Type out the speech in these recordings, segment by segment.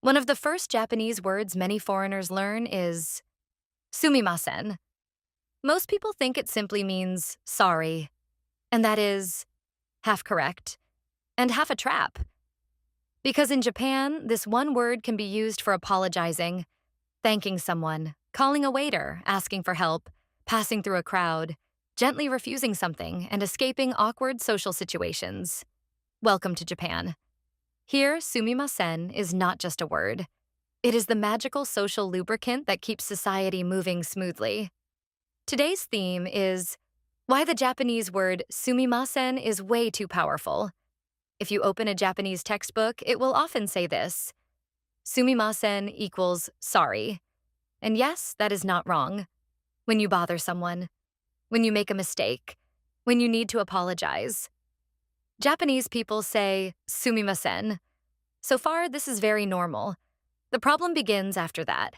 One of the first Japanese words many foreigners learn is Sumimasen. Most people think it simply means sorry, and that is half correct and half a trap. Because in Japan, this one word can be used for apologizing, thanking someone, calling a waiter, asking for help, passing through a crowd, gently refusing something, and escaping awkward social situations. Welcome to Japan. Here, sumimasen is not just a word. It is the magical social lubricant that keeps society moving smoothly. Today's theme is why the Japanese word sumimasen is way too powerful. If you open a Japanese textbook, it will often say this: Sumimasen equals sorry. And yes, that is not wrong. When you bother someone, when you make a mistake, when you need to apologize. Japanese people say sumimasen. So far, this is very normal. The problem begins after that.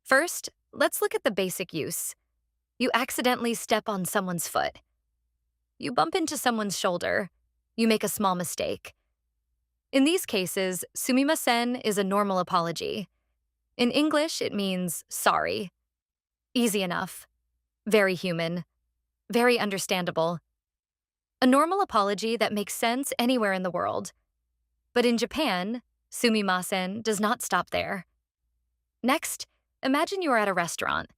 First, let's look at the basic use. You accidentally step on someone's foot. You bump into someone's shoulder. You make a small mistake. In these cases, sumimasen is a normal apology. In English, it means sorry. Easy enough. Very human. Very understandable. A normal apology that makes sense anywhere in the world. But in Japan, sumimasen does not stop there. Next, imagine you are at a restaurant.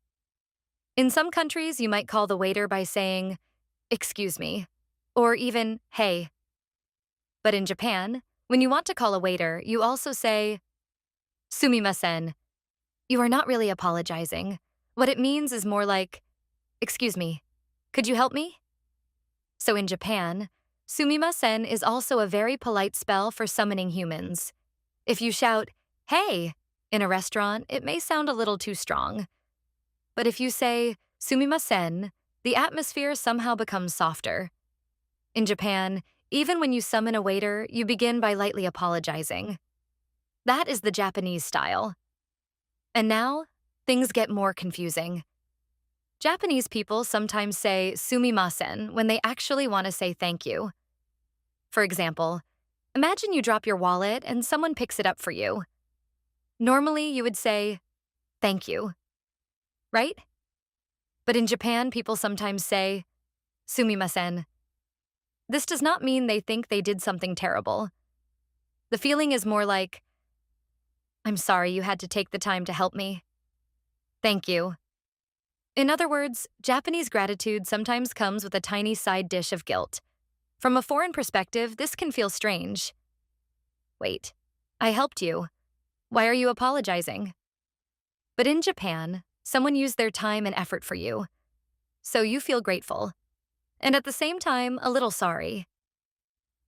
In some countries, you might call the waiter by saying, "Excuse me," or even, "Hey." But in Japan, when you want to call a waiter, you also say, "Sumimasen." You are not really apologizing. What it means is more like, "Excuse me, could you help me?" So in Japan, sumimasen is also a very polite spell for summoning humans. If you shout, "Hey," in a restaurant, it may sound a little too strong. But if you say, "Sumimasen," the atmosphere somehow becomes softer. In Japan, even when you summon a waiter, you begin by lightly apologizing. That is the Japanese style. And now, things get more confusing. Japanese people sometimes say sumimasen when they actually want to say thank you. For example, imagine you drop your wallet and someone picks it up for you. Normally, you would say, "Thank you," right? But in Japan, people sometimes say, "Sumimasen." This does not mean they think they did something terrible. The feeling is more like, "I'm sorry you had to take the time to help me. Thank you." In other words, Japanese gratitude sometimes comes with a tiny side dish of guilt. From a foreign perspective, this can feel strange. Wait, I helped you. Why are you apologizing? But in Japan, someone used their time and effort for you. So you feel grateful. And at the same time, a little sorry.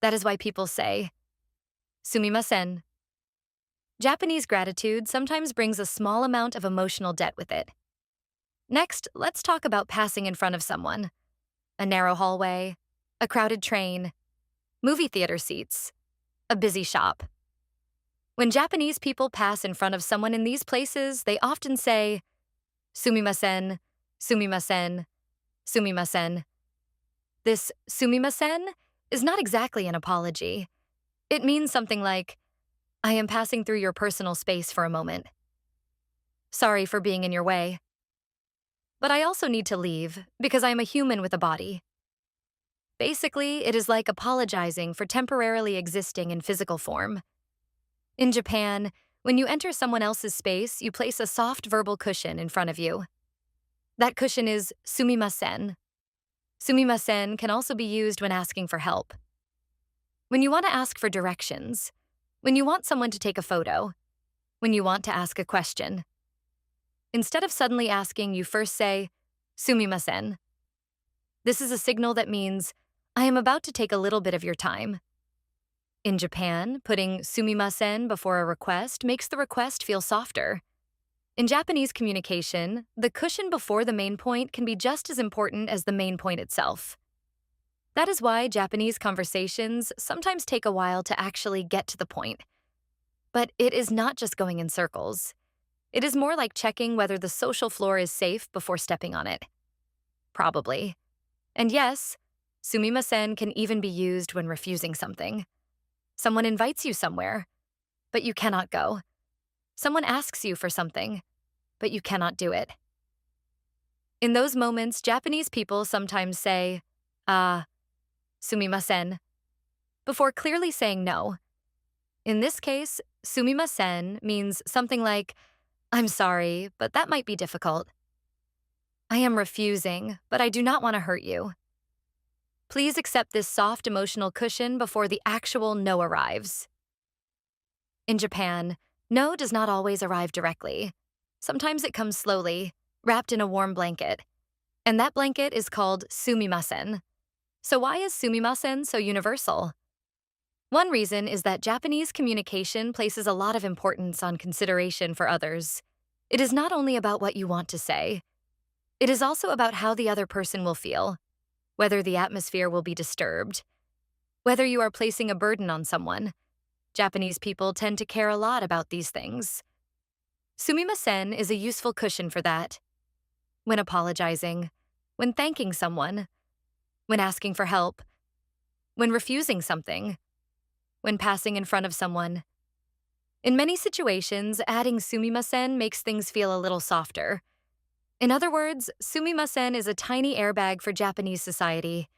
That is why people say, "Sumimasen." Japanese gratitude sometimes brings a small amount of emotional debt with it. Next, let's talk about passing in front of someone. A narrow hallway, a crowded train, movie theater seats, a busy shop. When Japanese people pass in front of someone in these places, they often say, "Sumimasen, sumimasen, sumimasen." This sumimasen is not exactly an apology. It means something like, "I am passing through your personal space for a moment. Sorry for being in your way. But I also need to leave because I am a human with a body." Basically, it is like apologizing for temporarily existing in physical form. In Japan, when you enter someone else's space, you place a soft verbal cushion in front of you. That cushion is sumimasen. Sumimasen can also be used when asking for help. When you want to ask for directions, when you want someone to take a photo, when you want to ask a question. Instead of suddenly asking, you first say, "Sumimasen." This is a signal that means, "I am about to take a little bit of your time." In Japan, putting sumimasen before a request makes the request feel softer. In Japanese communication, the cushion before the main point can be just as important as the main point itself. That is why Japanese conversations sometimes take a while to actually get to the point. But it is not just going in circles. It is more like checking whether the social floor is safe before stepping on it. Probably. And yes, sumimasen can even be used when refusing something. Someone invites you somewhere, but you cannot go. someone asks you for something, but you cannot do it. In those moments, Japanese people sometimes say, ah, sumimasen, before clearly saying no. In this case, sumimasen means something like, I'm sorry, but that might be difficult. I am refusing, but I do not want to hurt you. Please accept this soft emotional cushion before the actual no arrives. In Japan, no does not always arrive directly. Sometimes it comes slowly, wrapped in a warm blanket. And that blanket is called sumimasen. So why is sumimasen so universal? One reason is that Japanese communication places a lot of importance on consideration for others. It is not only about what you want to say, it is also about how the other person will feel, whether the atmosphere will be disturbed, whether you are placing a burden on someone. Japanese people tend to care a lot about these things. Sumimasen is a useful cushion for that. When apologizing, when thanking someone, when asking for help, when refusing something, when passing in front of someone. In many situations, adding sumimasen makes things feel a little softer. In other words, sumimasen is a tiny airbag for Japanese society.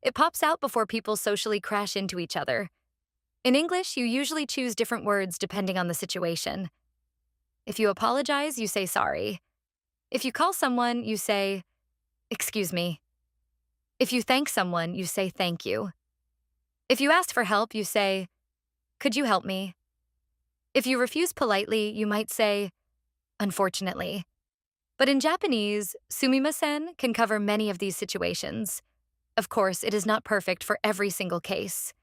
It pops out before people socially crash into each other. In English, you usually choose different words depending on the situation. If you apologize, you say sorry. If you call someone, you say, excuse me. If you thank someone, you say thank you. If you ask for help, you say, could you help me? If you refuse politely, you might say, unfortunately. But in Japanese, sumimasen can cover many of these situations. Of course, it is not perfect for every single case.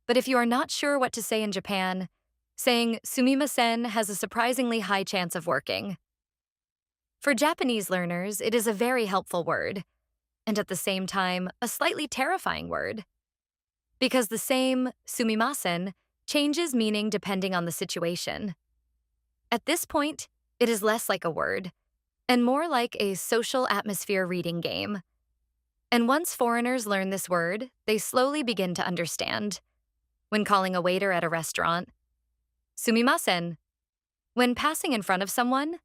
But if you are not sure what to say in Japan, saying sumimasen has a surprisingly high chance of working. For Japanese learners, it is a very helpful word, and at the same time, a slightly terrifying word. Because the same sumimasen changes meaning depending on the situation. At this point, it is less like a word, and more like a social atmosphere reading game. And once foreigners learn this word, they slowly begin to understand. When calling a waiter at a restaurant, sumimasen. When passing in front of someone,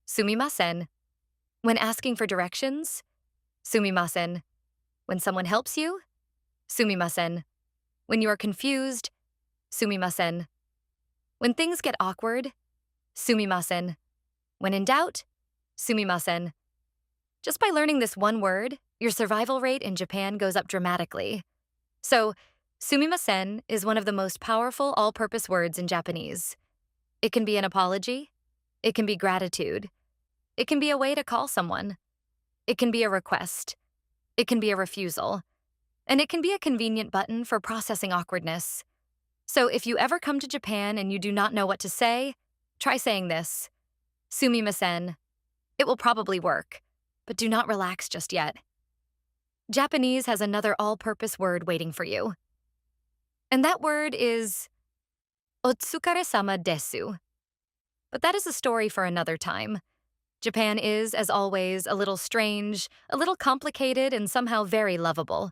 sumimasen. When asking for directions, sumimasen. When someone helps you, sumimasen. When you are confused, sumimasen. When things get awkward, sumimasen. When in doubt, sumimasen. Just by learning this one word, your survival rate in Japan goes up dramatically. So, sumimasen is one of the most powerful all-purpose words in Japanese. It can be an apology. It can be gratitude. It can be a way to call someone. It can be a request. It can be a refusal. And it can be a convenient button for processing awkwardness. So if you ever come to Japan and you do not know what to say, try saying this, sumimasen. It will probably work, but do not relax just yet. Japanese has another all-purpose word waiting for you. And that word is otsukare-sama desu. But that is a story for another time. Japan is, as always, a little strange, a little complicated, and somehow very lovable.